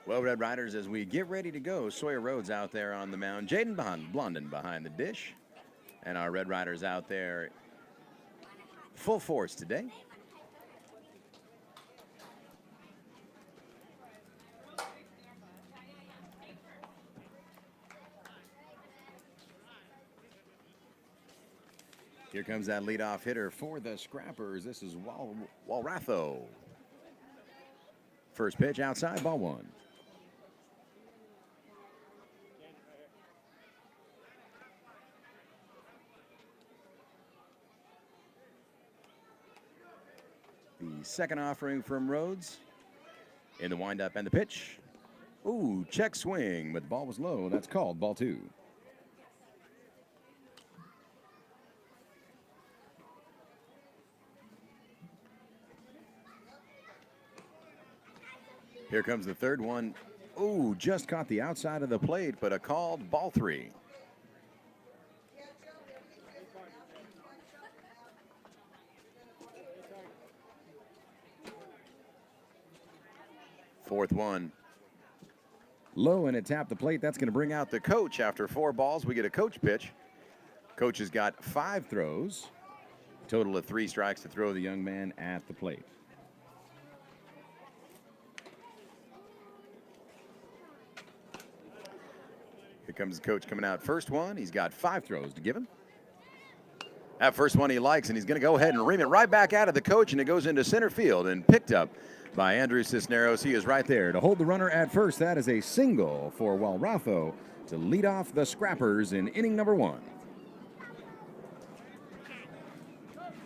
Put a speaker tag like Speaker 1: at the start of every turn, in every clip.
Speaker 1: Well, Red Riders, as we get ready to go, Sawyer Rhodes out there on the mound. Jaden Blondin behind the dish. And our Red Riders out there full force today. Here comes that leadoff hitter for the Scrappers. This is Walratho. First pitch outside, ball one. The second offering from Rhodes in the windup and the pitch. Ooh, check swing, but the ball was low. That's called ball two. Here comes the third one. Ooh, just caught the outside of the plate, but a called ball three. Fourth one. Low, and it tapped the plate. That's going to bring out the coach. After 4 balls, we get a coach pitch. Coach has got 5 throws. Total of 3 strikes to throw the young man at the plate. Here comes the coach coming out. First one, he's got 5 throws to give him. That first one he likes, and he's going to go ahead and ream it right back out of the coach, and it goes into center field and picked up by Andrew Cisneros. He is right there to hold the runner at first. That is a single for Walratho to lead off the Scrappers in inning number 1.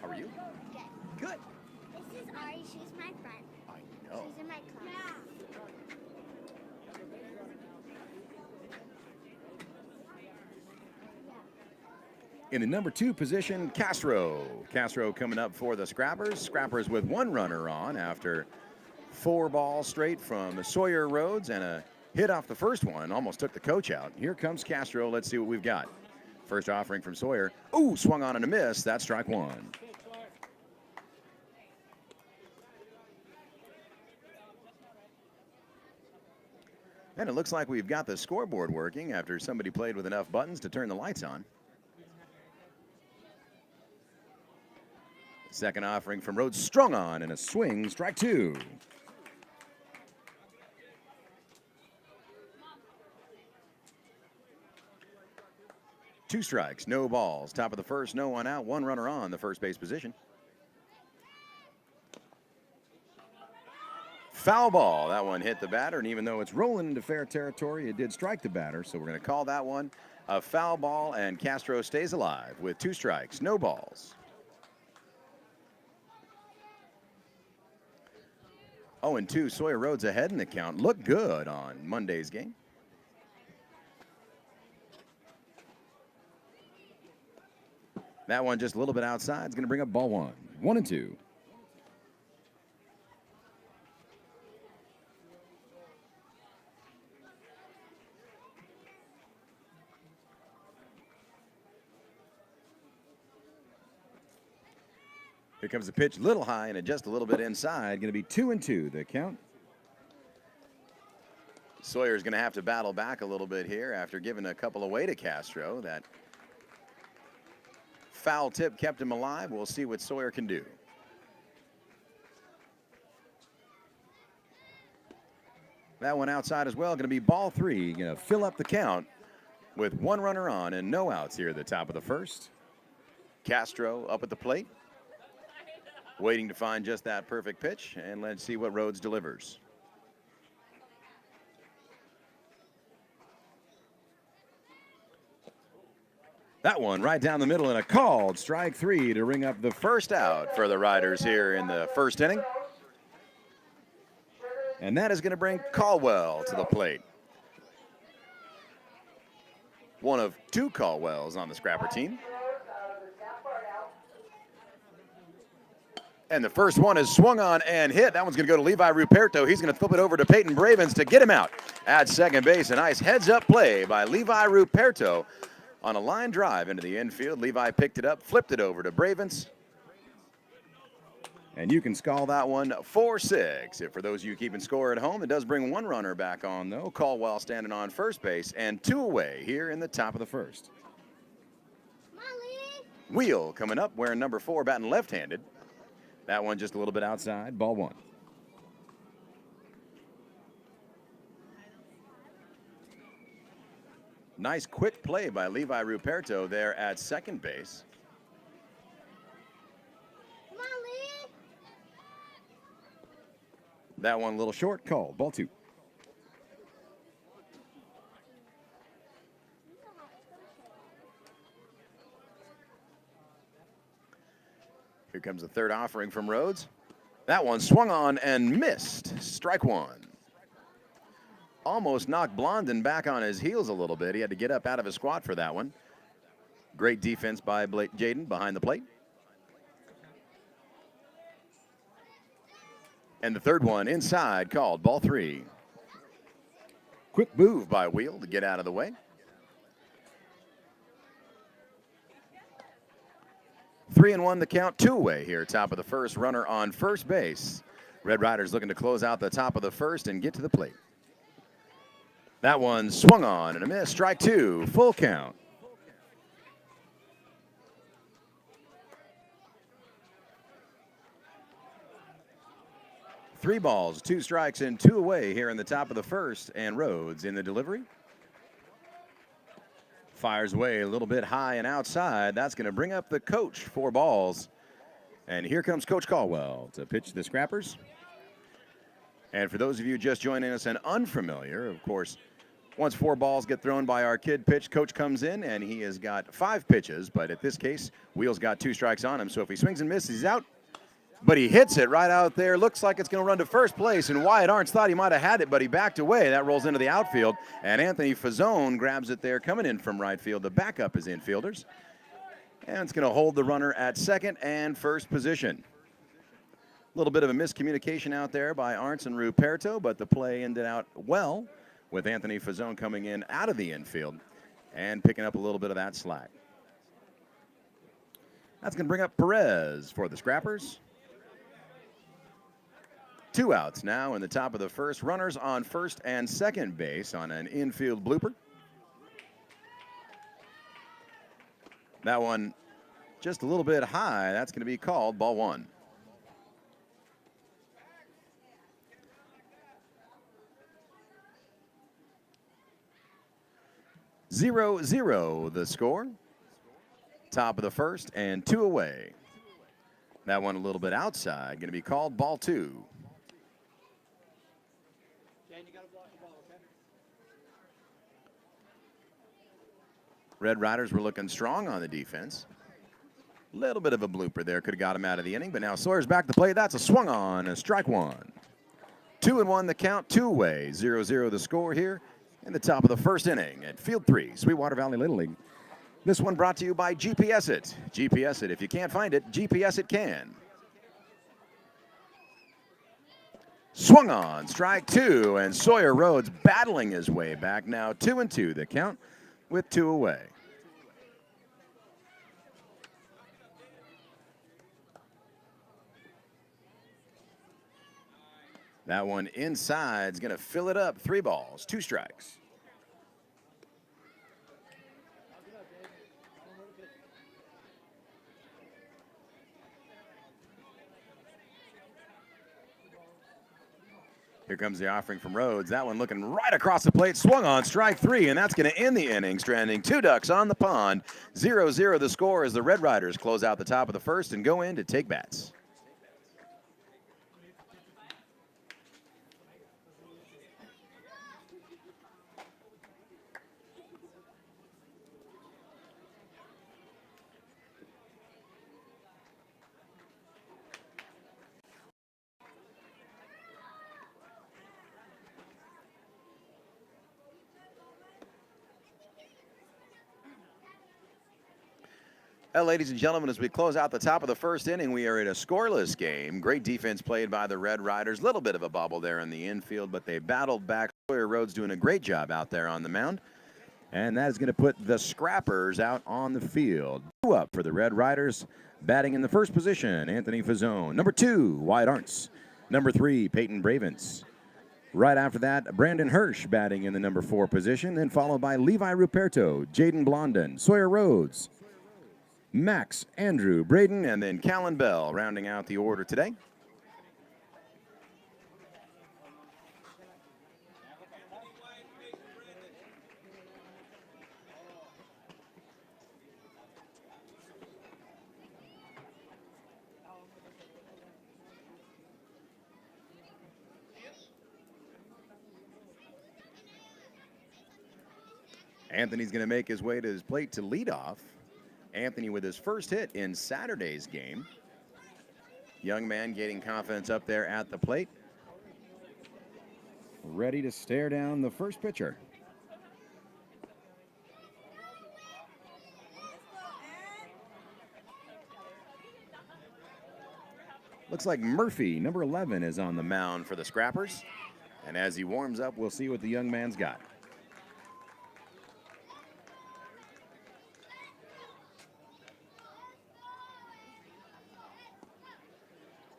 Speaker 1: How are you? Good. Good.
Speaker 2: This is Ari. She's my friend.
Speaker 1: I know.
Speaker 2: She's in my class.
Speaker 1: In the number 2 position, Castro. Castro coming up for the Scrappers. Scrappers with 1 runner on after 4 balls straight from Sawyer Rhodes, and a hit off the first one. Almost took the coach out. Here comes Castro. Let's see what we've got. First offering from Sawyer. Ooh, swung on and a miss. That's strike 1. And it looks like we've got the scoreboard working after somebody played with enough buttons to turn the lights on. Second offering from Rhodes, strung on and a swing, strike 2. Two strikes, no balls. Top of the first, no one out, 1 runner on the first base position. Foul ball. That one hit the batter, and even though it's rolling into fair territory, it did strike the batter. So we're going to call that one a foul ball, and Castro stays alive with 2 strikes, no balls. 0-2, Sawyer Rhodes ahead in the count. Looked good on Monday's game. That one just a little bit outside is going to bring up ball 1. 1-2. Here comes the pitch, a little high and just a little bit inside. Going to be 2-2 the count. Sawyer's going to have to battle back a little bit here after giving a couple away to Castro. That foul tip kept him alive. We'll see what Sawyer can do. That one outside as well. Going to be ball 3. Going to fill up the count with 1 runner on and no outs here at the top of the first. Castro up at the plate, waiting to find just that perfect pitch, and let's see what Rhodes delivers. That one right down the middle and a called strike 3 to ring up the first out for the Ryderz here in the first inning. And that is going to bring Colwell to the plate. One of 2 Colwells on the Scrapper team. And the first one is swung on and hit. That one's going to go to Levi Ruperto. He's going to flip it over to Peyton Bravens to get him out at second base. A nice heads-up play by Levi Ruperto on a line drive into the infield. Levi picked it up, flipped it over to Bravens. And you can call that one 4-6. If for those of you keeping score at home, it does bring one runner back on, though. Colwell standing on first base and 2 away here in the top of the first.
Speaker 2: Molly.
Speaker 1: Wheel coming up, wearing number 4, batting left-handed. That one just a little bit outside, ball 1. Nice quick play by Levi Ruperto there at second base.
Speaker 2: Molly.
Speaker 1: That one a little short, called, ball 2. Here comes the third offering from Rhodes. That one swung on and missed. Strike 1. Almost knocked Blondin back on his heels a little bit. He had to get up out of his squat for that one. Great defense by Jaden behind the plate. And the third one inside, called, ball 3. Quick move by Wheel to get out of the way. 3-1 the count, 2 away here, top of the first, runner on first base. Red Ryderz looking to close out the top of the first and get to the plate. That one swung on and a miss, strike 2, full count. Three balls, 2 strikes, and 2 away here in the top of the first, and Rhodes in the delivery. Fires away a little bit high and outside. That's going to bring up the coach, 4 balls. And here comes Coach Colwell to pitch the Scrappers. And for those of you just joining us and unfamiliar, of course, once 4 balls get thrown by our kid pitch, coach comes in and he has got 5 pitches. But at this case, Wheel's got 2 strikes on him. So if he swings and misses, he's out. But he hits it right out there. Looks like it's going to run to first place. And Wyatt Arntz thought he might have had it, but he backed away. That rolls into the outfield. And Anthony Fazzone grabs it there, coming in from right field to back up his infielders. And it's going to hold the runner at second and first position. A little bit of a miscommunication out there by Arntz and Ruperto, but the play ended out well with Anthony Fazzone coming in out of the infield and picking up a little bit of that slack. That's going to bring up Perez for the Scrappers. 2 outs now in the top of the first. Runners on first and second base on an infield blooper. That one just a little bit high. That's going to be called ball 1. Zero, zero, the score. Top of the first and 2 away. That one a little bit outside. Going to be called ball 2. Red Ryderz were looking strong on the defense. A little bit of a blooper there. Could have got him out of the inning, but now Sawyer's back to play. That's a swung on, and strike 1. 2-1 the count, 2 away. 0-0 the score here in the top of the first inning at Field 3, Sweetwater Valley Little League. This one brought to you by GPS It. GPS It. If you can't find it, GPS It can. Swung on, strike 2, and Sawyer Rhodes battling his way back. Now 2-2 the count with 2 away. That one inside is going to fill it up. 3 balls, 2 strikes. Here comes the offering from Rhodes. That one looking right across the plate. Swung on, strike 3, and that's going to end the inning, stranding 2 ducks on the pond. 0-0 the score as the Red Ryderz close out the top of the first and go in to take bats. Well, ladies and gentlemen, as we close out the top of the first inning, we are in a scoreless game. Great defense played by the Red Ryderz. Little bit of a bubble there in the infield, but they battled back. Sawyer Rhodes doing a great job out there on the mound. And that is going to put the Scrappers out on the field. Two up for the Red Riders. Batting in the first position, Anthony Fazzone. Number 2, Wyatt Arntz. Number 3, Peyton Bravens. Right after that, Brandon Hirsch batting in the number 4 position, then followed by Levi Ruperto, Jaden Blondin, Sawyer Rhodes, Max, Andrew, Braden, and then Callan Bell rounding out the order today. Anthony's going to make his way to his plate to lead off. Anthony with his first hit in Saturday's game. Young man getting confidence up there at the plate. Ready to stare down the first pitcher. Looks like Murphy, number 11, is on the mound for the Scrappers. And as he warms up, we'll see what the young man's got.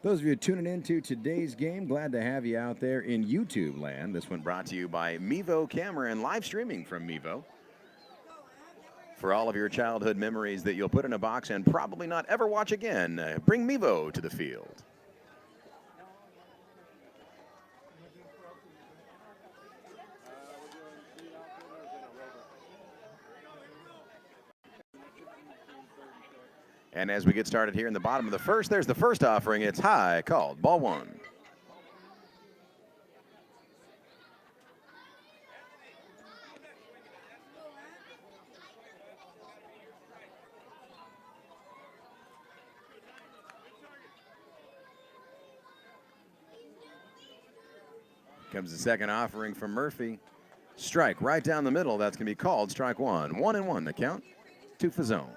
Speaker 1: Those of you tuning in to today's game, glad to have you out there in YouTube land. This one brought to you by Mevo Camera and live streaming from Mevo. For all of your childhood memories that you'll put in a box and probably not ever watch again, bring Mevo to the field. And as we get started here in the bottom of the first, there's the first offering. It's high, called, ball 1. Comes the second offering from Murphy. Strike right down the middle. That's going to be called strike 1. 1-1 the count to Fazzone.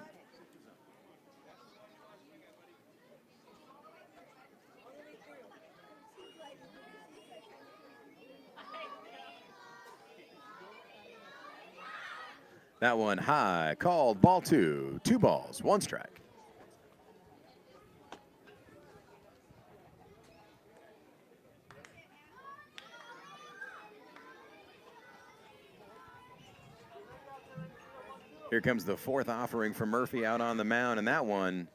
Speaker 1: That one high, called, ball 2. 2 balls, 1 strike. Here comes the fourth offering from Murphy out on the mound, and that one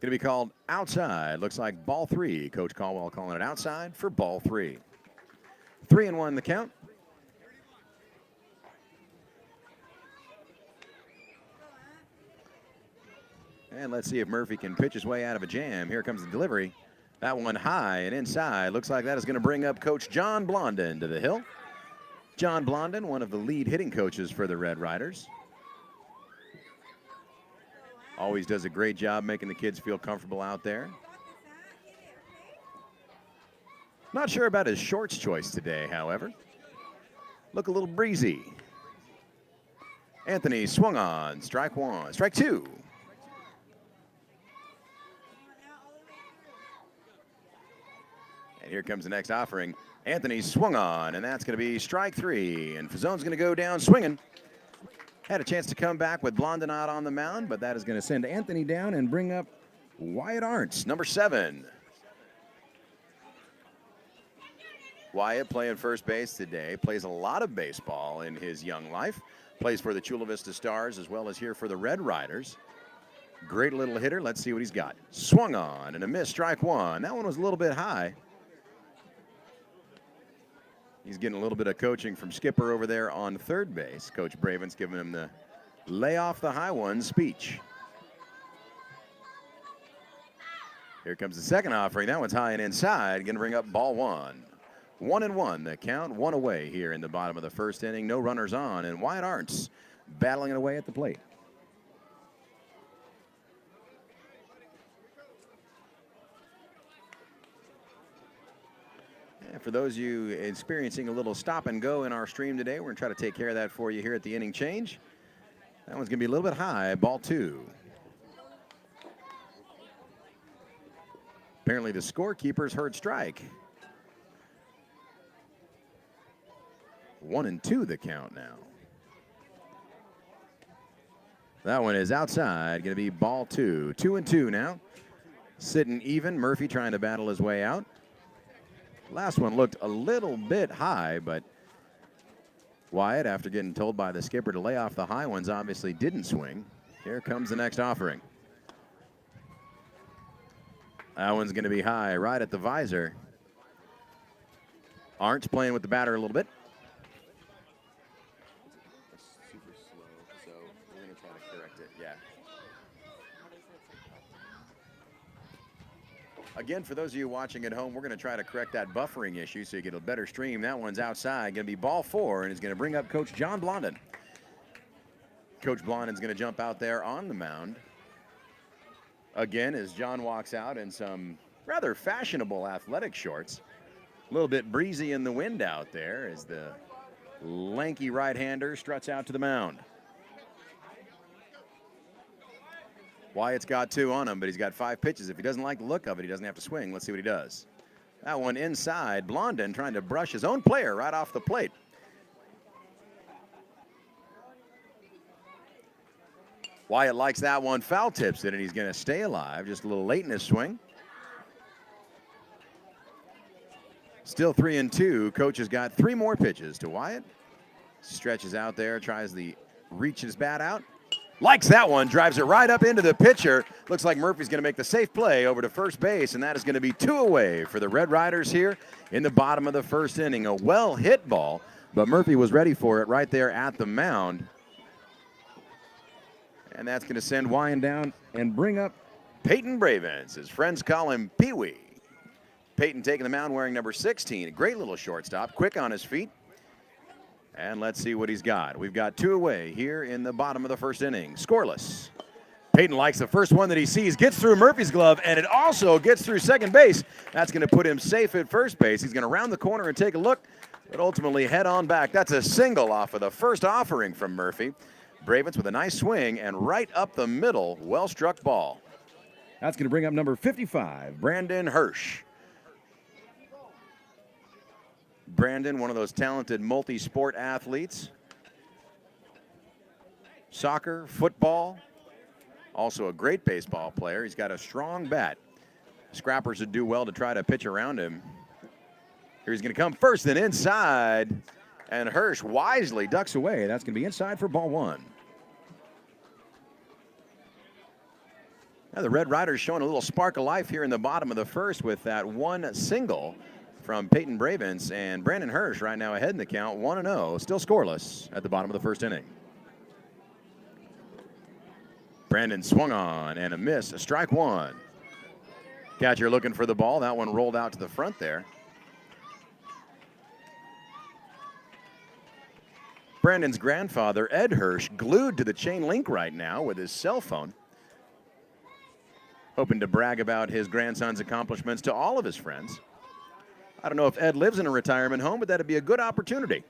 Speaker 1: going to be called outside. Looks like ball 3. Coach Colwell calling it outside for ball 3. 3-1 the count. And let's see if Murphy can pitch his way out of a jam. Here comes the delivery. That one high and inside. Looks like that is going to bring up Coach John Blondin to the hill. John Blondin, one of the lead hitting coaches for the Red Riders. Always does a great job making the kids feel comfortable out there. Not sure about his shorts choice today, however. Look a little breezy. Anthony swung on. Strike 1. Strike 2. And here comes the next offering. Anthony swung on, and that's going to be strike 3. And Fazzone's going to go down swinging. Had a chance to come back with Blondin out on the mound, but that is going to send Anthony down and bring up Wyatt Arntz, number 7. Wyatt playing first base today. Plays a lot of baseball in his young life. Plays for the Chula Vista Stars as well as here for the Red Riders. Great little hitter. Let's see what he's got. Swung on and a miss, strike 1. That one was a little bit high. He's getting a little bit of coaching from Skipper over there on third base. Coach Braven's giving him the lay off the high one speech. Here comes the second offering. That one's high and inside. Going to bring up ball 1. 1-1 the count, 1 away here in the bottom of the first inning. No runners on, and Wyatt Arntz battling it away at the plate. And for those of you experiencing a little stop and go in our stream today, we're going to try to take care of that for you here at the inning change. That one's going to be a little bit high, ball 2. Apparently the scorekeepers heard strike. 1-2 the count now. That one is outside, going to be ball 2. 2-2 now. Sitting even, Murphy trying to battle his way out. Last one looked a little bit high, but Wyatt, after getting told by the skipper to lay off the high ones, obviously didn't swing. Here comes the next offering. That one's going to be high, right at the visor. Arndt's playing with the batter a little bit. It's super slow, so we're going to try to correct it, yeah. Again, for those of you watching at home, we're going to try to correct that buffering issue so you get a better stream. That one's outside, going to be ball 4, and it's going to bring up Coach John Blondin. Coach Blondin's going to jump out there on the mound. Again, as John walks out in some rather fashionable athletic shorts. A little bit breezy in the wind out there as the lanky right-hander struts out to the mound. Wyatt's got 2 on him, but he's got 5 pitches. If he doesn't like the look of it, he doesn't have to swing. Let's see what he does. That one inside. Blondin trying to brush his own player right off the plate. Wyatt likes that one, foul tips it, and he's going to stay alive. Just a little late in his swing. Still 3-2. Coach has got 3 more pitches to Wyatt. Stretches out there, tries to reach his bat out. Likes that one, drives it right up into the pitcher. Looks like Murphy's going to make the safe play over to first base, and that is going to be 2 away for the Red Ryderz here in the bottom of the first inning. A well-hit ball, but Murphy was ready for it right there at the mound. And that's going to send Wyan down and bring up Peyton Bravens. His friends call him Pee-wee. Peyton taking the mound wearing number 16. A great little shortstop, quick on his feet. And let's see what he's got. We've got 2 away here in the bottom of the first inning. Scoreless. Peyton likes the first one that he sees. Gets through Murphy's glove, and it also gets through second base. That's going to put him safe at first base. He's going to round the corner and take a look, but ultimately head on back. That's a single off of the first offering from Murphy. Bravens with a nice swing and right up the middle. Well-struck ball. That's going to bring up number 55, Brandon Hirsch. Brandon, one of those talented multi-sport athletes. Soccer, football, also a great baseball player. He's got a strong bat. Scrappers would do well to try to pitch around him. Here he's going to come first and inside, and Hirsch wisely ducks away. That's going to be inside for ball 1. Now the Red Ryderz showing a little spark of life here in the bottom of the first with that one single from Peyton Bravens, and Brandon Hirsch right now ahead in the count, 1-0, still scoreless at the bottom of the first inning. Brandon swung on and a miss, strike 1. Catcher looking for the ball. That one rolled out to the front there. Brandon's grandfather, Ed Hirsch, glued to the chain link right now with his cell phone. Hoping to brag about his grandson's accomplishments to all of his friends. I don't know if Ed lives in a retirement home, but that'd be a good opportunity.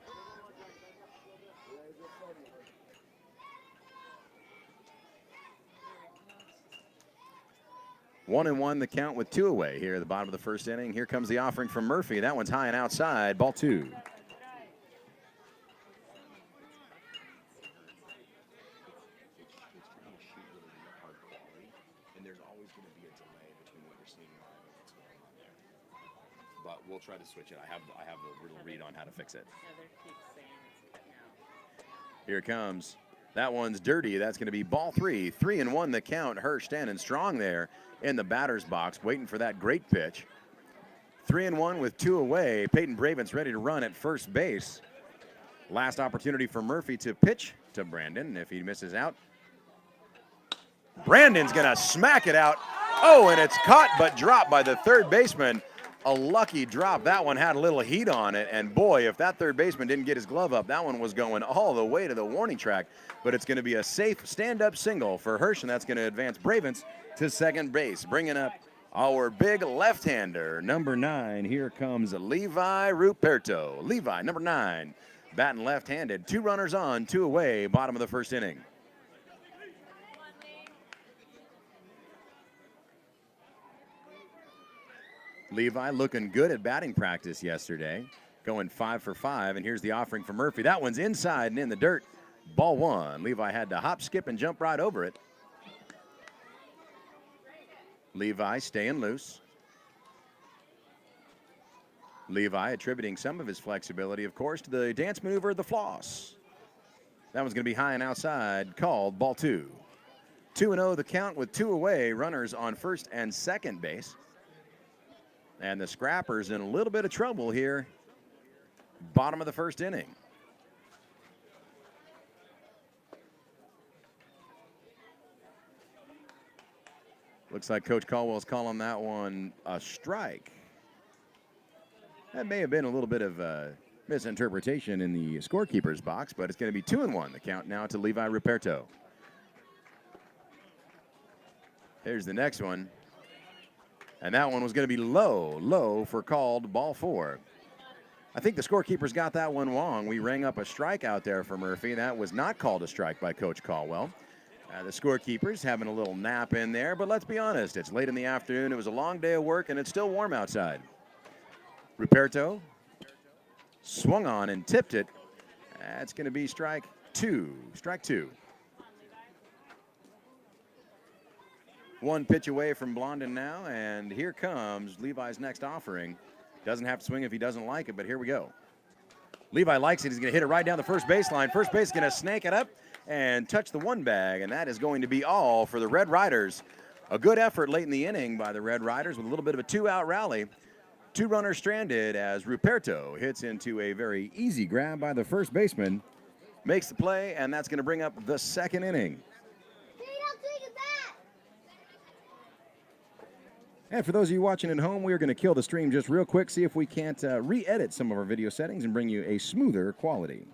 Speaker 1: One and one the count with 2 away here at the bottom of the first inning. Here comes the offering from Murphy. That one's high and outside, ball 2. We'll try to switch it. I have a little read on how to fix it. Here it comes. That one's dirty. That's going to be ball 3. 3-1 the count. Hirsch standing strong there in the batter's box, waiting for that great pitch. 3-1 with 2 away. Peyton Bravens ready to run at first base. Last opportunity for Murphy to pitch to Brandon. If he misses out, Brandon's going to smack it out. Oh, and it's caught but dropped by the third baseman. A lucky drop. That one had a little heat on it, and boy, if that third baseman didn't get his glove up, that one was going all the way to the warning track. But it's going to be a safe stand-up single for Hirsch, and that's going to advance Bravens to second base, bringing up our big left-hander, number 9. Here comes Levi Ruperto. Levi, number 9, batting left-handed. 2 runners on, 2 away, bottom of the first inning. Levi looking good at batting practice yesterday. going 5 for 5, and here's the offering for Murphy. That one's inside and in the dirt. Ball one. Levi had to hop, skip, and jump right over it. Levi staying loose. Levi attributing some of his flexibility, of course, to the dance maneuver, the floss. That one's going to be high and outside, called ball two. 2-0 the count with 2 away, runners on first and second base. And the Scrappers in a little bit of trouble here, bottom of the first inning. Looks like Coach Colwell's calling that one a strike. That may have been a little bit of a misinterpretation in the scorekeeper's box, but it's going to be 2-1. The count now to Levi Ruperto. Here's the next one. And that one was going to be low for called ball 4. I think the scorekeepers got that one wrong. We rang up a strike out there for Murphy. That was not called a strike by Coach Colwell. The scorekeepers having a little nap in there, but let's be honest, it's late in the afternoon. It was a long day of work, and it's still warm outside. Ruperto swung on and tipped it. That's going to be strike 2. Strike 2. 1 pitch away from Blondin now, and here comes Levi's next offering. Doesn't have to swing if he doesn't like it, but here we go. Levi likes it. He's going to hit it right down the first baseline. First base is going to snake it up and touch the one bag, and that is going to be all for the Red Ryderz. A good effort late in the inning by the Red Ryderz with a little bit of a 2-out rally. 2 runners stranded as Ruperto hits into a very easy grab by the first baseman. Makes the play, and that's going to bring up the second inning. And for those of you watching at home, we're going to kill the stream just real quick, see if we can't re-edit some of our video settings and bring you a smoother quality.